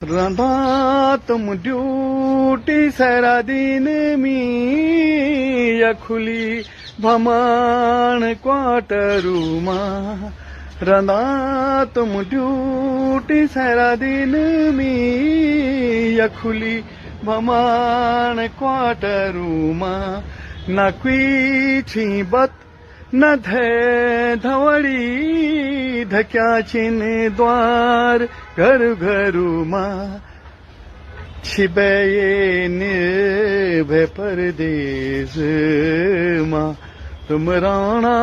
रात ड्यूटी सारा दिन मी या खुली भमान क्वार्टरूमा रात ड्यूटी सारा दिन मी या खुली भमान क्वार्टरूमा ना क्वी बत न धवळी धक्याचिन द्वार घर घरुमा छिबे भे परदेस मा तुम राणा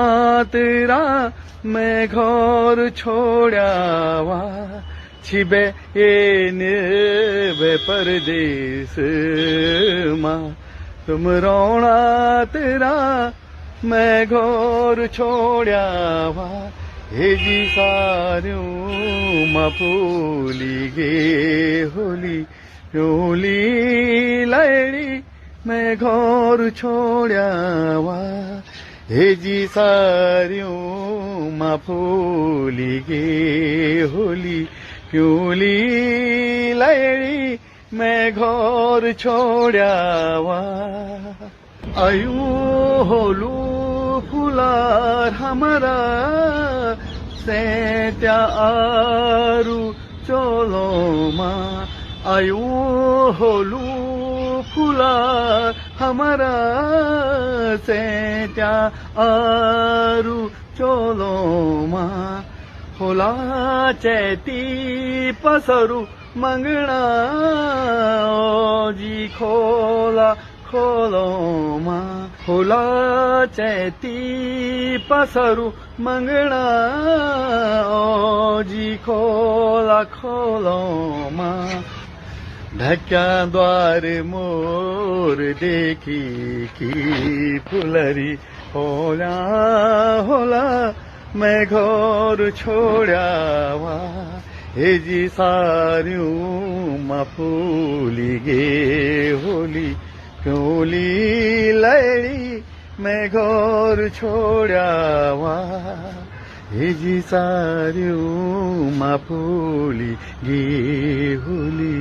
तेरा मैं घर छोड़ावा छिबे भे परदेस मा तुम राणा तेरा मैं घोर छोड़ावा हे जी सारू मापूली गे होली होली लैली मैं घोर छोड़ावा हे जी सारू मापूली गे होली होली लैली मैं घोर छोड़ावा आयु होलू फुलार हमारा सेत्या आरु चोलो मा आयु होलू फुलार हमारा सेत्या आरु चोलो मा होला चैती पसरु मंगना जी खोला खोलो मा होला चैती पसरु मंगना जी खोला खोलो मा ढक्या द्वार मोर देखी की फुलरी होला होला मैं घोर छोड़ावा हे जी सारू माफूली गे होली होली लैली मैं घोर छोड़ावा हे जी सारू माफूली गे होली।